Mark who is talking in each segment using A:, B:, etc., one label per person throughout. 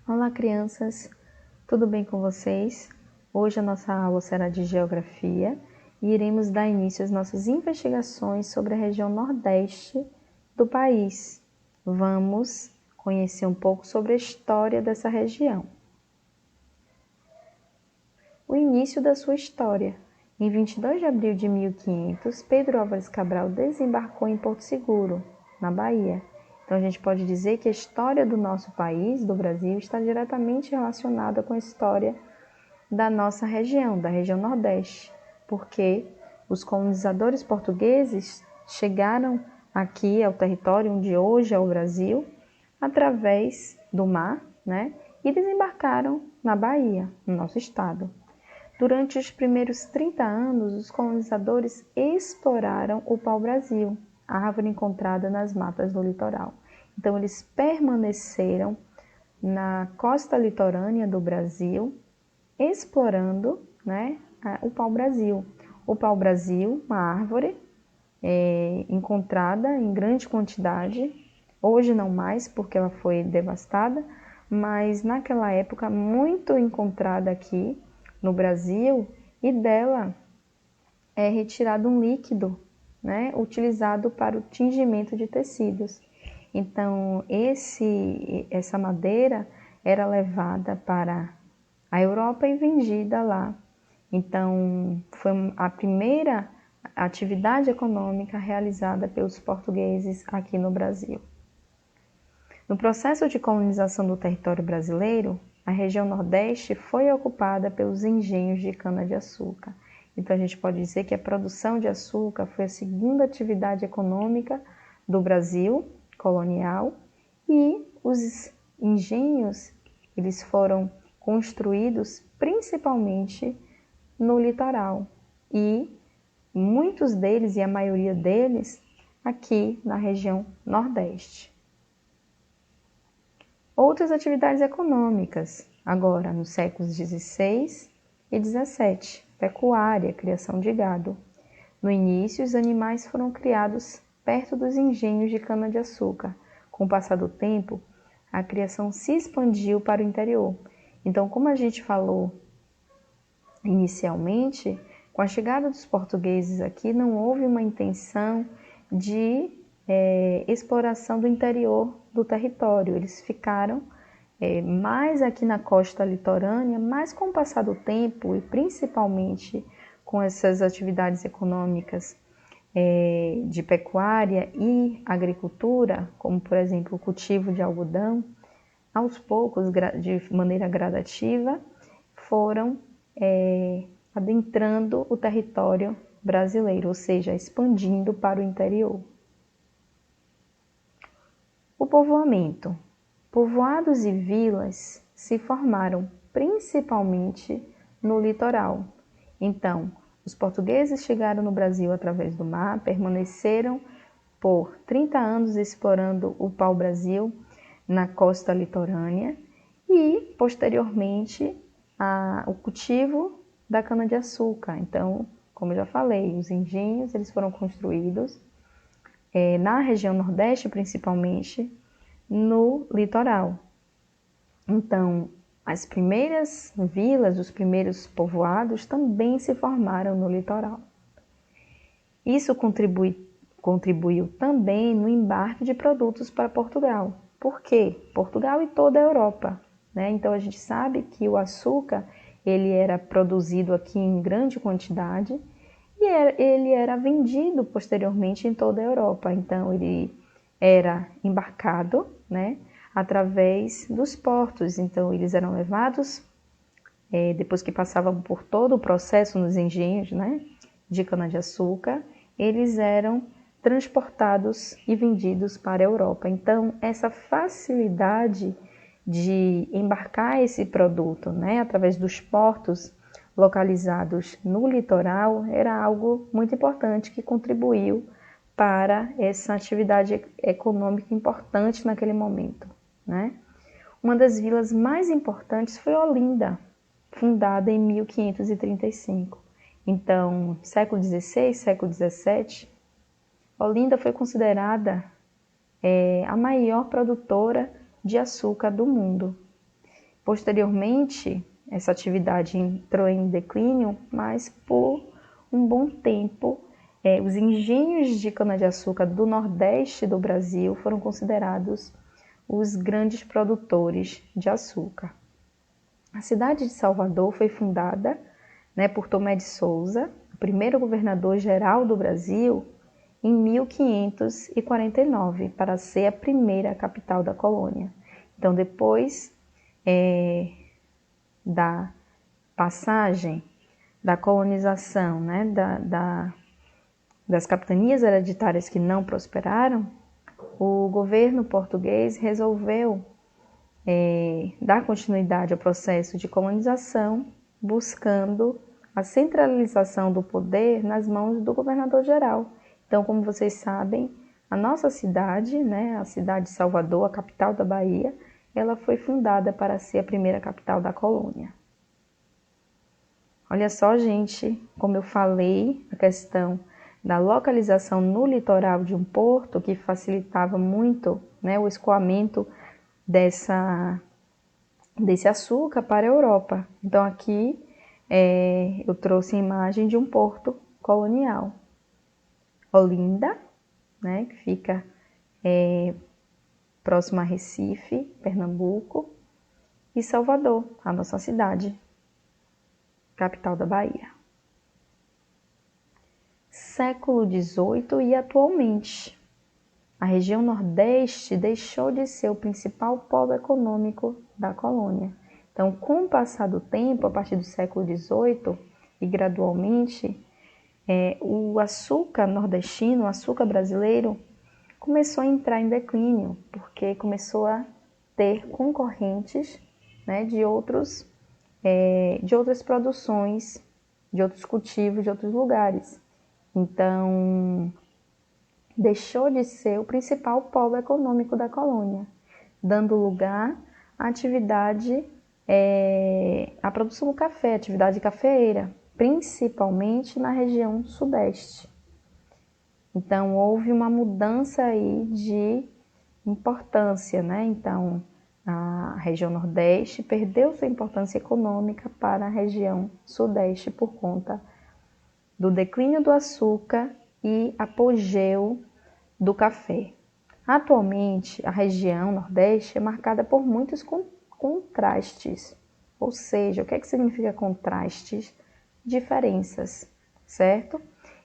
A: Olá, crianças! Tudo bem com vocês? Hoje a nossa aula será de Geografia e iremos dar início às nossas investigações sobre a região Nordeste do país. Vamos conhecer um pouco sobre a história dessa região. O início da sua história. Em 22 de abril de 1500, Pedro Álvares Cabral desembarcou em Porto Seguro, na Bahia. Então, a gente pode dizer que a história do nosso país, do Brasil, está diretamente relacionada com a história da nossa região, da região Nordeste, porque os colonizadores portugueses chegaram aqui ao território onde hoje é o Brasil, através do mar, né? E desembarcaram na Bahia, no nosso estado. Durante os primeiros 30 anos, os colonizadores exploraram o pau-brasil, a árvore encontrada nas matas do litoral. Então, eles permaneceram na costa litorânea do Brasil, explorando, né, o pau-brasil. O pau-brasil, uma árvore encontrada em grande quantidade, hoje não mais porque ela foi devastada, mas naquela época muito encontrada aqui no Brasil, e dela é retirado um líquido, né, utilizado para o tingimento de tecidos. Então, essa madeira era levada para a Europa e vendida lá. Então, foi a primeira atividade econômica realizada pelos portugueses aqui no Brasil. No processo de colonização do território brasileiro, a região Nordeste foi ocupada pelos engenhos de cana-de-açúcar. Então, a gente pode dizer que a produção de açúcar foi a segunda atividade econômica do Brasil colonial, e os engenhos eles foram construídos principalmente no litoral, e muitos deles, e a maioria deles, aqui na região Nordeste. Outras atividades econômicas, agora nos séculos XVI e XVII, pecuária, criação de gado. No início, os animais foram criados perto dos engenhos de cana-de-açúcar. Com o passar do tempo, a criação se expandiu para o interior. Então, como a gente falou inicialmente, com a chegada dos portugueses aqui, não houve uma intenção de exploração do interior do território. Eles ficaram mais aqui na costa litorânea, mas com o passar do tempo, e principalmente com essas atividades econômicas de pecuária e agricultura, como por exemplo o cultivo de algodão, aos poucos, de maneira gradativa, foram adentrando o território brasileiro, ou seja, expandindo para o interior. O povoamento. Povoados e vilas se formaram principalmente no litoral. Então, os portugueses chegaram no Brasil através do mar, permaneceram por 30 anos explorando o pau-brasil na costa litorânea e, posteriormente, o cultivo da cana-de-açúcar. Então, como eu já falei, os engenhos eles foram construídos na região Nordeste, principalmente, no litoral. Então, as primeiras vilas, os primeiros povoados também se formaram no litoral. Isso contribuiu também no embarque de produtos para Portugal. Por quê? Portugal e toda a Europa, né? Então, a gente sabe que o açúcar ele era produzido aqui em grande quantidade e ele era vendido posteriormente em toda a Europa. Então, ele era embarcado, né, através dos portos. Então, eles eram levados, depois que passavam por todo o processo nos engenhos, né, de cana-de-açúcar, eles eram transportados e vendidos para a Europa. Então, essa facilidade de embarcar esse produto, né, através dos portos localizados no litoral, era algo muito importante que contribuiu para essa atividade econômica importante naquele momento, né? Uma das vilas mais importantes foi Olinda, fundada em 1535. Então, século XVI, século XVII, Olinda foi considerada a maior produtora de açúcar do mundo. Posteriormente, essa atividade entrou em declínio, mas por um bom tempo, os engenhos de cana-de-açúcar do Nordeste do Brasil foram considerados os grandes produtores de açúcar. A cidade de Salvador foi fundada, por Tomé de Souza, o primeiro governador-geral do Brasil, em 1549, para ser a primeira capital da colônia. Então, depois da passagem da colonização, das capitanias hereditárias que não prosperaram, o governo português resolveu dar continuidade ao processo de colonização, buscando a centralização do poder nas mãos do governador-geral. Então, como vocês sabem, a nossa cidade, a cidade de Salvador, a capital da Bahia, ela foi fundada para ser a primeira capital da colônia. Olha só, gente, como eu falei, a questão da localização no litoral de um porto que facilitava muito o escoamento desse açúcar para a Europa. Então, aqui eu trouxe a imagem de um porto colonial. Olinda, que fica próximo a Recife, Pernambuco, e Salvador, a nossa cidade, capital da Bahia. Século XVIII e atualmente, a região Nordeste deixou de ser o principal polo econômico da colônia. Então, com o passar do tempo, a partir do século XVIII e gradualmente, o açúcar nordestino, o açúcar brasileiro, começou a entrar em declínio, porque começou a ter concorrentes de outras produções, de outros cultivos, de outros lugares. Então, deixou de ser o principal polo econômico da colônia, dando lugar à atividade, à produção do café, atividade cafeeira, principalmente na região sudeste. Então, houve uma mudança aí de importância, Então, a região Nordeste perdeu sua importância econômica para a região Sudeste por conta do declínio do açúcar e apogeu do café. Atualmente, a região Nordeste é marcada por muitos contrastes. Ou seja, o que significa contrastes? Diferenças, certo?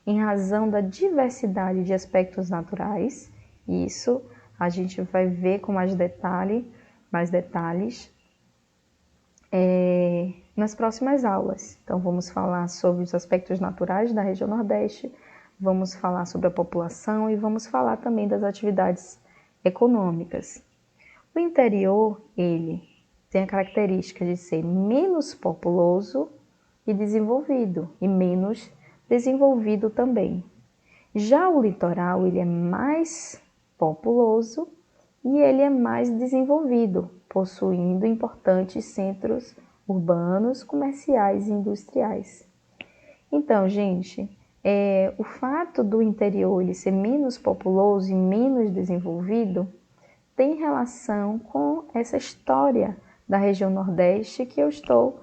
A: Em razão da diversidade de aspectos naturais, isso a gente vai ver com mais detalhes nas próximas aulas. Então, vamos falar sobre os aspectos naturais da região Nordeste, vamos falar sobre a população e vamos falar também das atividades econômicas. O interior, ele tem a característica de ser menos populoso e desenvolvido, e menos desenvolvido também. Já o litoral, ele é mais populoso e ele é mais desenvolvido, possuindo importantes centros urbanos, comerciais e industriais. Então, gente, o fato do interior ele ser menos populoso e menos desenvolvido tem relação com essa história da região Nordeste que eu estou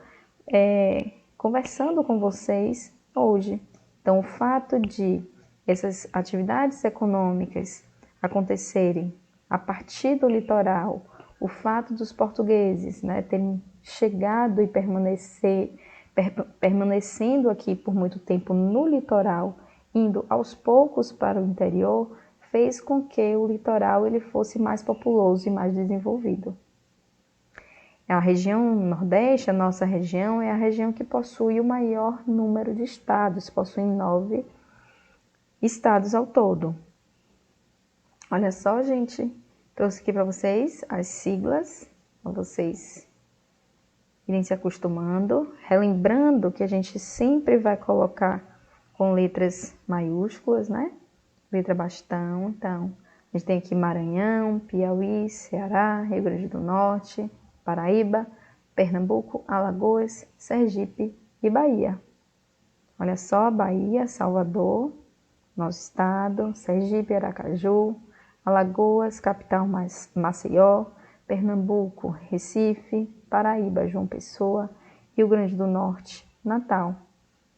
A: conversando com vocês hoje. Então, o fato de essas atividades econômicas acontecerem a partir do litoral, o fato dos portugueses terem chegado e permanecendo aqui por muito tempo no litoral, indo aos poucos para o interior, fez com que o litoral ele fosse mais populoso e mais desenvolvido. A região Nordeste, a nossa região, é a região que possui o maior número de estados, possui 9 estados ao todo. Olha só, gente, trouxe aqui para vocês as siglas, para vocês irem se acostumando, relembrando que a gente sempre vai colocar com letras maiúsculas, Letra bastão. Então, a gente tem aqui Maranhão, Piauí, Ceará, Rio Grande do Norte, Paraíba, Pernambuco, Alagoas, Sergipe e Bahia. Olha só, Bahia, Salvador, nosso estado, Sergipe, Aracaju, Alagoas, capital Maceió, Pernambuco, Recife, Paraíba, João Pessoa, Rio Grande do Norte, Natal,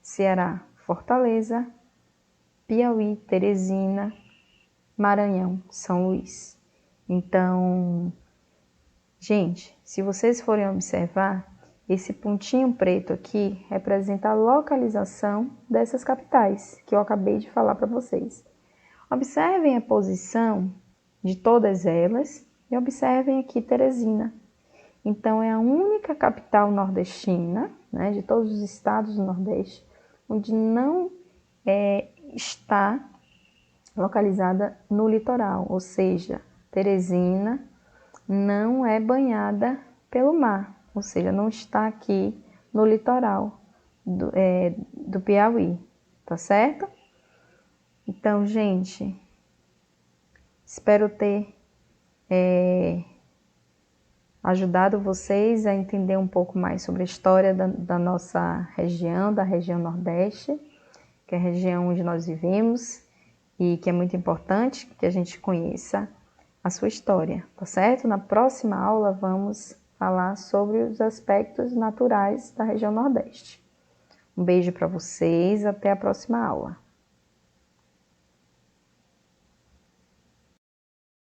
A: Ceará, Fortaleza, Piauí, Teresina, Maranhão, São Luís. Então, gente, se vocês forem observar, esse pontinho preto aqui representa a localização dessas capitais que eu acabei de falar para vocês. Observem a posição de todas elas e observem aqui Teresina. Então, é a única capital nordestina, né, de todos os estados do Nordeste, onde não está localizada no litoral, ou seja, Teresina não é banhada pelo mar, ou seja, não está aqui no litoral do Piauí, tá certo? Então, gente, espero ter ajudado vocês a entender um pouco mais sobre a história da nossa região, da região Nordeste, que é a região onde nós vivemos e que é muito importante que a gente conheça a sua história, tá certo? Na próxima aula vamos falar sobre os aspectos naturais da região Nordeste. Um beijo para vocês, até a próxima aula.